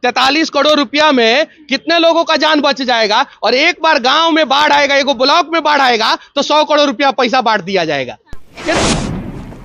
43 करोड़ रुपया में कितने लोगों का जान बच जाएगा। और एक बार गांव में बाढ़ आएगा, एक ब्लॉक में बाढ़ आएगा तो 100 करोड़ रुपया पैसा बांट दिया जाएगा।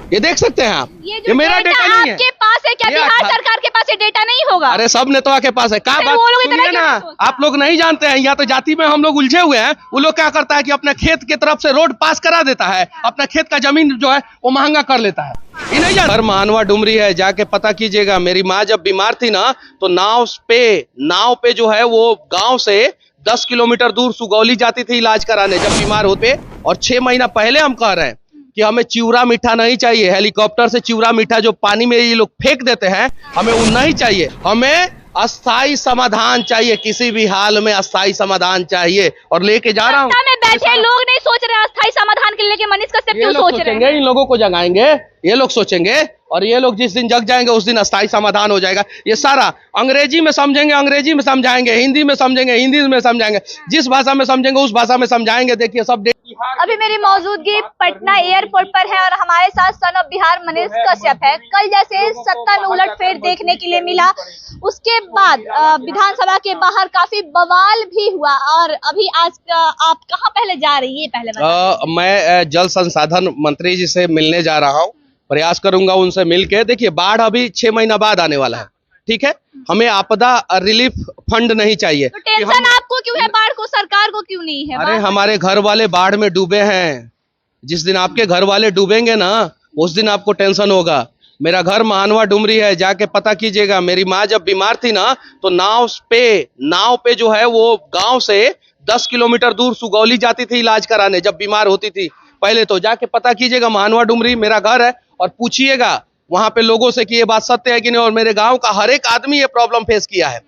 ये देख सकते हैं आप, ये मेरा डेटा नहीं है। आपके पास है क्या? बिहार सरकार के पास ये डेटा नहीं होगा? अरे सब नेता के पास है। क्या बात सुनिए ना, आप लोग नहीं जानते हैं, यहाँ तो जाति में हम लोग उलझे हुए हैं। वो लोग क्या करता है कि अपने खेत की तरफ से रोड पास करा देता है, अपना खेत का जमीन जो है वो महंगा कर लेता है। ये नहीं जानता। मानवा डुमरी है, जाके पता कीजिएगा। मेरी माँ जब बीमार थी ना तो नाव पे जो है वो गाँव से 10 किलोमीटर दूर सुगौली जाती थी इलाज कराने जब बीमार होते। और 6 महीना पहले हम कह रहे हैं कि हमें चिवड़ा मीठा नहीं चाहिए, हेलीकॉप्टर से चिवड़ा मीठा जो पानी में ये लोग फेंक देते हैं, हमें वो नहीं चाहिए। हमें अस्थाई समाधान चाहिए, किसी भी हाल में अस्थाई समाधान चाहिए। और लेके जा रहा हूँ। में बैठे लोग नहीं सोच रहे अस्थाई समाधान के लिए, मनीष कश्यप क्यों सोच रहे हैं? इन लोगों को जगाएंगे, ये लोग सोचेंगे, और ये लोग जिस दिन जग जाएंगे उस दिन अस्थाई समाधान हो जाएगा। ये सारा अंग्रेजी में समझेंगे, अंग्रेजी में समझाएंगे, हिंदी में समझेंगे, हिंदी में समझाएंगे, जिस भाषा में समझेंगे उस भाषा में समझाएंगे। देखिए सब अभी मेरी मौजूदगी पटना एयरपोर्ट पर है और हमारे साथ सन ऑफ बिहार मनीष कश्यप है। कल जैसे सत्ता में उलटफेर देखने के लिए मिला, उसके बाद विधानसभा के बाहर काफी बवाल भी हुआ। और अभी आज आप कहाँ पहले जा रही है? पहले मैं जल संसाधन मंत्री जी से मिलने जा रहा हूँ, प्रयास करूंगा उनसे मिलके। देखिए बाढ़ अभी 6 महीना बाद आने वाला है, ठीक है। हमें आपदा रिलीफ फंड नहीं चाहिए। तो टेंशन आपको क्यों है? बाढ़ को सरकार को क्यों नहीं है? अरे हमारे घर वाले बाढ़ में डूबे हैं। जिस दिन आपके घर वाले डूबेंगे ना उस दिन आपको टेंशन होगा। मेरा घर मानवा डुमरी है, जाके पता कीजिएगा। मेरी माँ जब बीमार थी ना तो नाव पे जो है वो गांव से 10 किलोमीटर दूर सुगौली जाती थी इलाज कराने जब बीमार होती थी। पहले तो जाके पता कीजिएगा, मानवा डुमरी मेरा घर है, और पूछिएगा वहां पे लोगों से कि ये बात सत्य है कि नहीं। और मेरे गांव का हर एक आदमी ये प्रॉब्लम फेस किया है।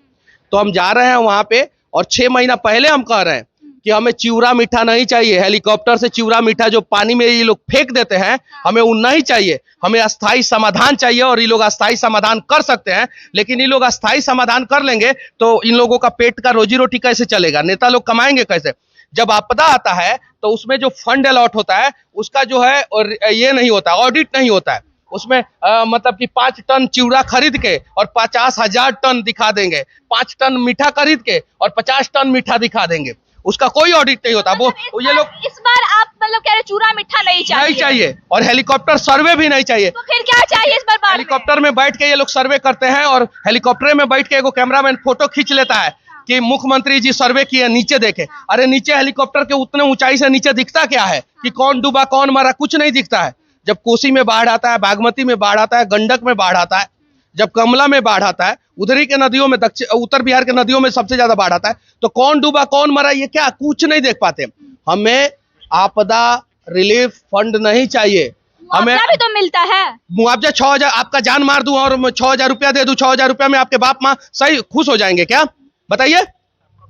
तो हम जा रहे हैं वहां पे, और 6 महीना पहले हम कह रहे हैं कि हमें चिवड़ा मीठा नहीं चाहिए, हेलीकॉप्टर से चिवड़ा मीठा जो पानी में ये लोग फेंक देते हैं, हमें वो नहीं चाहिए। हमें अस्थाई समाधान चाहिए, और ये लोग अस्थाई समाधान कर सकते हैं। लेकिन ये लोग अस्थाई समाधान कर लेंगे तो इन लोगों का पेट का रोजी रोटी कैसे चलेगा? नेता लोग कमाएंगे कैसे? जब आपदा आता है तो उसमें जो फंड अलॉट होता है उसका जो है और ये नहीं होता, ऑडिट नहीं होता है उसमें। मतलब कि 5 टन चिवड़ा खरीद के और 50,000 टन दिखा देंगे, 5 टन मीठा खरीद के और 50 टन मीठा दिखा देंगे, उसका कोई ऑडिट नहीं होता। वो ये लोग इस बार आप मतलब कह रहे चूड़ा मीठा नहीं चाहिए, और हेलीकॉप्टर सर्वे भी नहीं चाहिए। तो फिर क्या चाहिए इस बार? हेलीकॉप्टर में बैठ के ये लोग सर्वे करते हैं, और हेलीकॉप्टर में बैठ के एगो कैमरामैन फोटो खींच लेता है कि मुख्यमंत्री जी सर्वे किए, नीचे देखे। अरे नीचे हेलीकॉप्टर के उतने ऊंचाई से नीचे दिखता क्या है कि कौन डूबा कौन मरा? कुछ नहीं दिखता है। जब कोसी में बाढ़ आता है, बागमती में बाढ़ आता है, गंडक में बाढ़ आता है, जब कमला में बाढ़ आता है, उधरी के नदियों में, उत्तर बिहार के नदियों में सबसे ज्यादा बाढ़ आता है, तो कौन डूबा कौन मरा ये क्या कुछ नहीं देख पाते। हमें आपदा रिलीफ फंड नहीं चाहिए। हमें भी तो मिलता है मुआवजा 6,000, आपका जान मार दूं और 6,000 रुपया दे दूं, 6,000 रुपया में आपके बाप माँ सही खुश हो जाएंगे क्या? बताइए।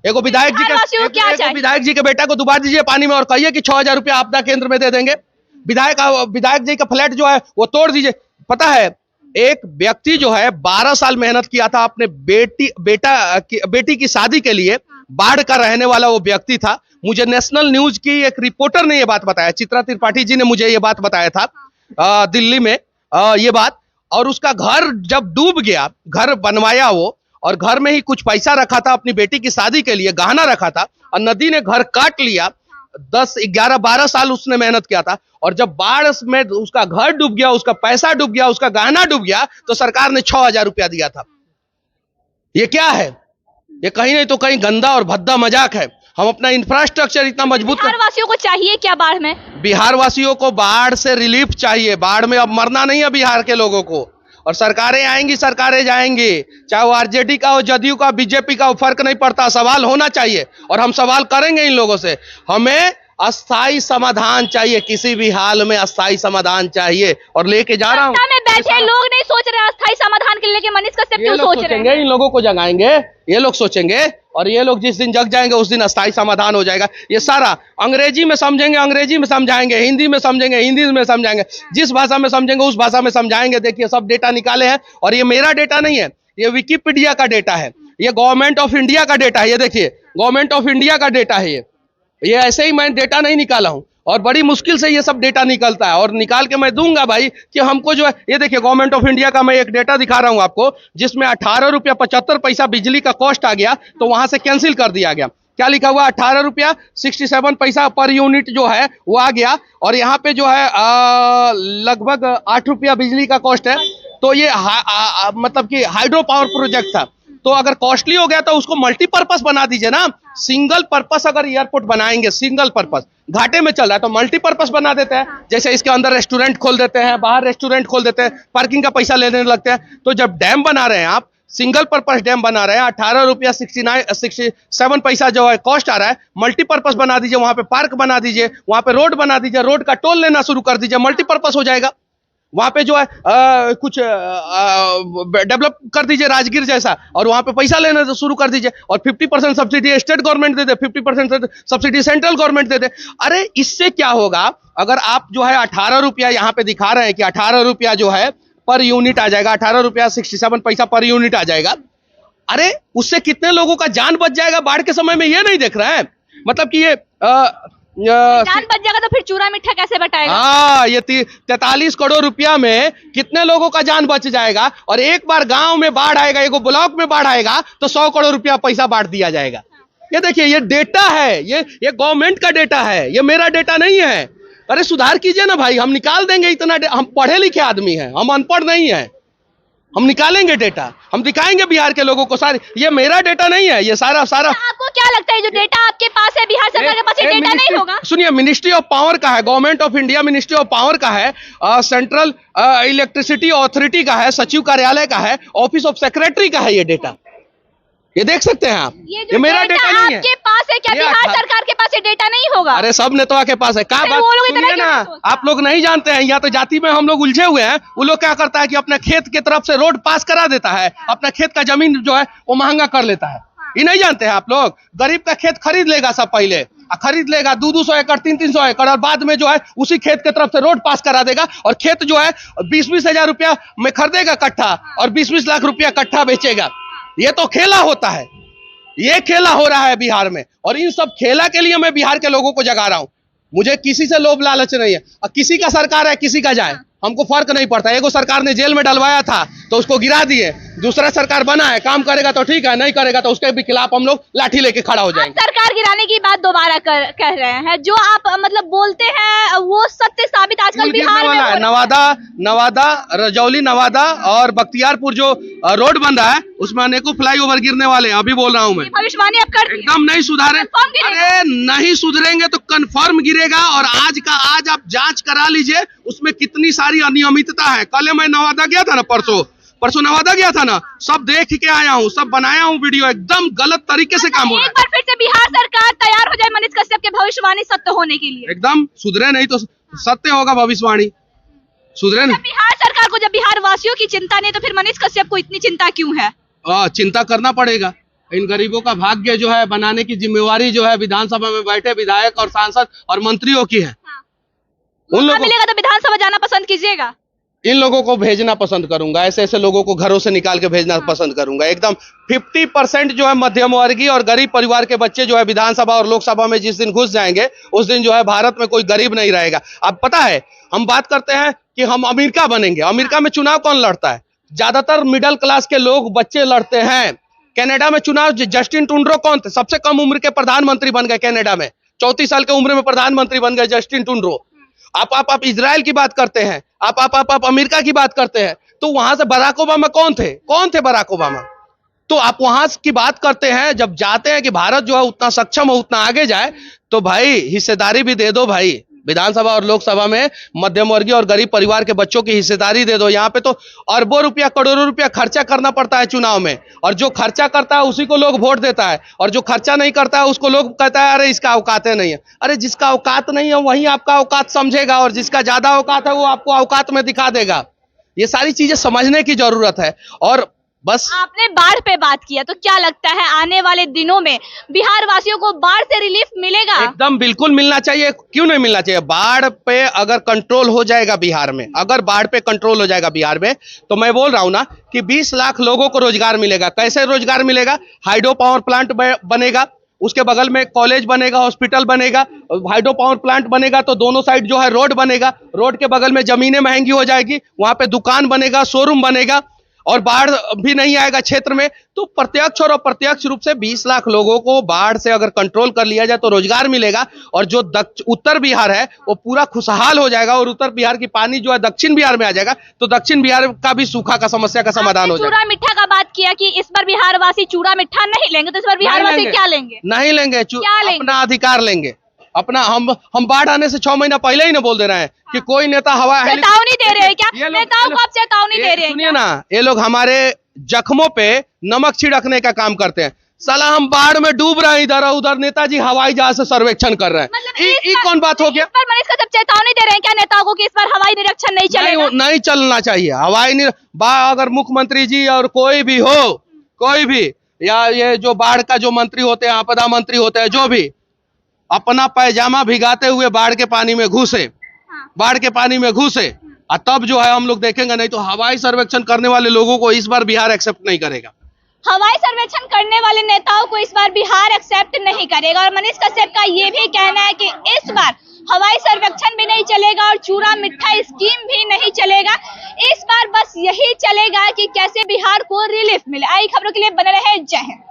एगो विधायक जी के बेटा को डुबा दीजिए पानी में और कहिए कि 6,000 रुपया आपदा केंद्र में दे देंगे। विधायक जी का फ्लैट जो है वो तोड़ दीजिए। पता है एक व्यक्ति जो है 12 साल मेहनत किया था अपने बेटी की शादी के लिए, बाढ़ का रहने वाला वो व्यक्ति था। मुझे नेशनल न्यूज की एक रिपोर्टर ने ये बात बताया, चित्रा त्रिपाठी जी ने मुझे ये बात बताया था दिल्ली में ये बात। और उसका घर जब डूब गया, घर बनवाया वो, और घर में ही कुछ पैसा रखा था अपनी बेटी की शादी के लिए, गहना रखा था, और नदी ने घर काट लिया। 10, 11, 12 साल उसने मेहनत किया था, और जब बाढ़ में उसका घर डूब गया, उसका पैसा डूब गया, उसका गहना डूब गया, तो सरकार ने 6,000 रुपया दिया था। ये क्या है? ये कहीं नहीं तो कहीं गंदा और भद्दा मजाक है। हम अपना इंफ्रास्ट्रक्चर इतना मजबूत बिहार वासियों को चाहिए क्या बाढ़ में? बिहार वासियों को बाढ़ से रिलीफ चाहिए। बाढ़ में अब मरना नहीं है बिहार के लोगों को। और सरकारें आएंगी, सरकारें जाएंगी, चाहे वो आरजेडी का हो, जदयू का, बीजेपी का हो, फर्क नहीं पड़ता। सवाल होना चाहिए और हम सवाल करेंगे इन लोगों से। हमें अस्थाई समाधान चाहिए, किसी भी हाल में अस्थाई समाधान चाहिए। और लेके जा रहा हूँ। में बैठे लोग नहीं सोच रहे अस्थाई समाधान के लिए, मनीष कश्यप क्यों सोच रहे हैं? इन लोगों को जगाएंगे, ये लोग सोचेंगे, और ये लोग जिस दिन जग जाएंगे उस दिन अस्थाई समाधान हो जाएगा। ये सारा अंग्रेजी में समझेंगे, अंग्रेजी में समझाएंगे, हिंदी में समझेंगे, हिंदी में समझाएंगे, जिस भाषा में समझेंगे उस भाषा में समझाएंगे। देखिए सब डेटा निकाले हैं, और ये मेरा डेटा नहीं है, ये विकिपीडिया का डेटा है, ये गवर्नमेंट ऑफ इंडिया का डेटा है। ये देखिए गवर्नमेंट ऑफ इंडिया का डेटा है ये ऐसे ही मैं डेटा नहीं निकाला हूं। और बड़ी मुश्किल से ये सब डेटा निकलता है, और निकाल के मैं दूंगा भाई कि हमको जो है, ये देखिए गवर्नमेंट ऑफ इंडिया का मैं एक डेटा दिखा रहा हूं आपको, जिसमें 18 रुपया 75 पैसा बिजली का कॉस्ट आ गया, तो वहां से कैंसिल कर दिया गया। क्या लिखा हुआ, 18 रुपया 67 पैसा पर यूनिट जो है वो आ गया, और यहाँ पे जो है लगभग 8 रुपया बिजली का कॉस्ट है। तो ये मतलब कि हाइड्रो पावर प्रोजेक्ट था, तो अगर कॉस्टली हो गया तो उसको मल्टीपर्पस बना दीजिए ना। सिंगल पर्पस अगर एयरपोर्ट बनाएंगे, सिंगल पर्पस घाटे में चल रहा है तो मल्टीपर्पस बना देते हैं। जैसे इसके अंदर रेस्टोरेंट खोल देते हैं, बाहर रेस्टोरेंट खोल देते हैं, पार्किंग का पैसा लेने लगते हैं। तो जब डैम बना रहे हैं आप, सिंगल पर्पस डैम बना रहे हैं, 18 रुपया 67 पैसा जो है कॉस्ट आ रहा है, मल्टीपर्पस बना दीजिए, वहां पे पार्क बना दीजिए, वहां पे रोड बना दीजिए, रोड का टोल लेना शुरू कर दीजिए, मल्टीपर्पस हो जाएगा। वहां पे जो है कुछ डेवलप कर दीजिए राजगीर जैसा, और वहां पे पैसा लेना शुरू कर दीजिए, और 50% सब्सिडी स्टेट गवर्नमेंट दे दे, 50% सब्सिडी सेंट्रल गवर्नमेंट दे दे। अरे इससे क्या होगा, अगर आप जो है 18 रुपया यहाँ पे दिखा रहे हैं कि 18 रुपया जो है पर यूनिट आ जाएगा, 18 रुपया 67 पैसा पर यूनिट आ जाएगा। अरे उससे कितने लोगों का जान बच जाएगा बाढ़ के समय में, ये नहीं देख रहे हैं। मतलब कि ये जान बच जाएगा तो फिर चूरा मीठा कैसे बटाएगा? हाँ, ये 43 करोड़ रुपया में कितने लोगों का जान बच जाएगा। और एक बार गांव में बाढ़ आएगा, एक ब्लॉक में बाढ़ आएगा तो 100 करोड़ रुपया पैसा बांट दिया जाएगा। ये देखिए, ये डेटा है, ये गवर्नमेंट का डेटा है, ये मेरा डेटा नहीं है। अरे सुधार कीजिए ना भाई, हम निकाल देंगे इतना, हम पढ़े लिखे आदमी हैं, हम अनपढ़ नहीं है, हम निकालेंगे डेटा, हम दिखाएंगे बिहार के लोगों को सारे। ये मेरा डेटा नहीं है, ये सारा आपको क्या लगता है जो डेटा आपके पास है, बिहार सरकार के पास ये डेटा नहीं होगा? सुनिए, मिनिस्ट्री ऑफ पावर का है, government of India ministry of power का है, सेंट्रल इलेक्ट्रिसिटी अथॉरिटी का है, सचिव कार्यालय का है, ऑफिस ऑफ सेक्रेटरी का है ये डेटा। ये देख सकते हैं आप, ये मेरा डेटा नहीं है। आपके पास है क्या? बिहार सरकार के पास ये डेटा नहीं होगा? अरे सब नेता के पास है। क्या बात सुनिए ना, आप लोग नहीं जानते हैं, यहाँ तो जाति में हम लोग उलझे हुए हैं। वो लोग क्या करता है कि अपने खेत की तरफ से रोड पास करा देता है, अपना खेत का जमीन जो है वो महंगा कर लेता है। ये नहीं जानते हैं आप लोग, गरीब का खेत खरीद लेगा सब, पहले खरीद लेगा 200 एकड़ 300 एकड़, और बाद में जो है उसी खेत की तरफ से रोड पास करा देगा, और खेत जो है 20 हजार रुपया में खरीदेगा कट्ठा, और 20 लाख रुपया कट्ठा बेचेगा। ये तो खेला होता है, ये खेला हो रहा है बिहार में, और इन सब खेला के लिए मैं बिहार के लोगों को जगा रहा हूं। मुझे किसी से लोभ लालच नहीं है, और किसी का सरकार है किसी का जाए, हमको फर्क नहीं पड़ता। एगो सरकार ने जेल में डलवाया था तो उसको गिरा दिए, दूसरा सरकार बना है, काम करेगा तो ठीक है, नहीं करेगा तो उसके भी खिलाफ हम लोग लाठी लेके खड़ा हो जाएंगे। सरकार गिराने की बात दोबारा कह रहे हैं, जो आप मतलब बोलते हैं वो सत्य साबित आजकल बिहार में है। नवादा, रजौली नवादा और बख्तियारपुर जो रोड बन रहा है उसमें अनेकों फ्लाईओवर गिरने वाले हैं। अभी बोल रहा हूँ मैं, भविष्यवाणी अब कर एकदम नहीं सुधारे। अरे नहीं सुधरेंगे तो कन्फर्म गिरेगा, और आज का आज आप जांच करा लीजिए, उसमें कितनी सारी अनियमितता है। कल मैं नवादा गया था ना, परसों नवादा गया था ना, सब देख के आया हूँ, सब बनाया हूँ वीडियो, एकदम गलत तरीके से काम हो रहा है। एक बार फिर से बिहार सरकार तैयार हो जाए मनीष कश्यप के भविष्यवाणी सत्य होने के लिए। एकदम सुधरे नहीं तो सत्य होगा भविष्यवाणी, सुधरे नहीं। बिहार सरकार को जब बिहार वासियों की चिंता नहीं, तो फिर मनीष कश्यप को इतनी चिंता क्यों है? चिंता करना पड़ेगा। इन गरीबों का भाग्य जो है बनाने की जिम्मेवारी जो है विधानसभा में बैठे विधायक और सांसद और मंत्रियों की है। उन लोगों मिलेगा तो विधानसभा जाना पसंद कीजिएगा? इन लोगों को भेजना पसंद करूंगा, ऐसे लोगों को घरों से निकाल के भेजना पसंद करूंगा। एकदम 50% जो है मध्यम वर्गीय और गरीब परिवार के बच्चे जो है विधानसभा और लोकसभा में जिस दिन घुस जाएंगे, उस दिन जो है भारत में कोई गरीब नहीं रहेगा। अब पता है, हम बात करते हैं कि हम अमेरिका बनेंगे। अमेरिका में चुनाव कौन लड़ता है? ज्यादातर मिडिल क्लास के लोग, बच्चे लड़ते हैं। कनाडा में चुनाव जस्टिन ट्रूडो कौन थे? सबसे कम उम्र के प्रधानमंत्री बन गए कनाडा में, 34 साल के उम्र में प्रधानमंत्री बन गए जस्टिन ट्रूडो। आप इजराइल की बात करते हैं, आप अमेरिका की बात करते हैं, तो वहां से बराक ओबामा कौन थे बराक ओबामा? तो आप वहां की बात करते हैं, जब जाते हैं कि भारत जो है उतना सक्षम हो, उतना आगे जाए, तो भाई हिस्सेदारी भी दे दो भाई। विधानसभा और लोकसभा में मध्यम वर्गीय और गरीब परिवार के बच्चों की हिस्सेदारी दे दो। यहाँ पे तो अरबों रुपया करोड़ों रुपया खर्चा करना पड़ता है चुनाव में, और जो खर्चा करता है उसी को लोग वोट देता है, और जो खर्चा नहीं करता है उसको लोग कहता है अरे इसका औकात नहीं है। अरे जिसका औकात नहीं है वही आपका औकात समझेगा, और जिसका ज्यादा औकात है वो आपको औकात में दिखा देगा। ये सारी चीजें समझने की जरूरत है। और बस आपने बाढ़ पे बात किया, तो क्या लगता है आने वाले दिनों में बिहार वासियों को बाढ़ से रिलीफ मिलेगा? एकदम बिल्कुल मिलना चाहिए, क्यों नहीं मिलना चाहिए। बाढ़ पे अगर कंट्रोल हो जाएगा बिहार में, अगर बाढ़ पे कंट्रोल हो जाएगा बिहार में, तो मैं बोल रहा हूं ना कि 20 लाख लोगों को रोजगार मिलेगा। कैसे रोजगार मिलेगा? हाइड्रो पावर प्लांट बनेगा, उसके बगल में एक कॉलेज बनेगा, हॉस्पिटल बनेगा, हाइड्रो पावर प्लांट बनेगा, तो दोनों साइड जो है रोड बनेगा, रोड के बगल में जमीनें महंगी हो जाएगी, वहां पे दुकान बनेगा, शोरूम बनेगा, और बाढ़ भी नहीं आएगा क्षेत्र में। तो प्रत्यक्ष और अप्रत्यक्ष रूप से 20 लाख लोगों को बाढ़ से अगर कंट्रोल कर लिया जाए तो रोजगार मिलेगा, और जो उत्तर बिहार है वो पूरा खुशहाल हो जाएगा, और उत्तर बिहार की पानी जो है दक्षिण बिहार में आ जाएगा, तो दक्षिण बिहार का भी सूखा का समस्या का समाधान हो जाएगा। चूड़ा मिठा का बात किया कि इस बार बिहार वासी चूड़ा मिठा नहीं लेंगे, तो इस बार बिहार वासी क्या लेंगे? नहीं लेंगे, अपना अधिकार लेंगे अपना। हम बाढ़ आने से 6 महीना पहले ही ना बोल दे रहे हैं कि कोई नेता हवा चेतावनी दे रहे हैं क्या? नेताओं को आप चेतावनी दे रहे हैं? सुनिए ना, ये लोग हमारे जख्मों पे नमक छिड़कने का काम करते हैं। साला हम बाढ़ में डूब रहे हैं, इधर उधर नेताजी हवाई जहाज से सर्वेक्षण कर रहे हैं। मतलब कौन बात हो गया? इस बार मनीष कश्यप चेतावनी दे रहे हैं क्या नेताओं को कि इस बार हवाई निरीक्षण नहीं चलेगा? नहीं चलना चाहिए हवाई अगर मुख्यमंत्री जी और कोई भी हो, कोई भी, या ये जो बाढ़ का जो मंत्री होते हैं, आपदा मंत्री होते हैं, जो भी अपना पैजामा भिगाते हुए बाढ़ के पानी में घुसे, बाढ़ के पानी में घुसे, और तब जो है हम लोग देखेंगे। नहीं तो हवाई सर्वेक्षण करने वाले लोगों को इस बार बिहार एक्सेप्ट नहीं करेगा। हवाई सर्वेक्षण करने वाले नेताओं को इस बार बिहार एक्सेप्ट नहीं करेगा, और मनीष कश्यप का ये भी कहना है कि इस बार हवाई सर्वेक्षण भी नहीं चलेगा और चूड़ा मिठा स्कीम भी नहीं चलेगा। इस बार बस यही चलेगा कि कैसे बिहार को रिलीफ मिले। आई खबरों के लिए बने रहे, जय हिंद।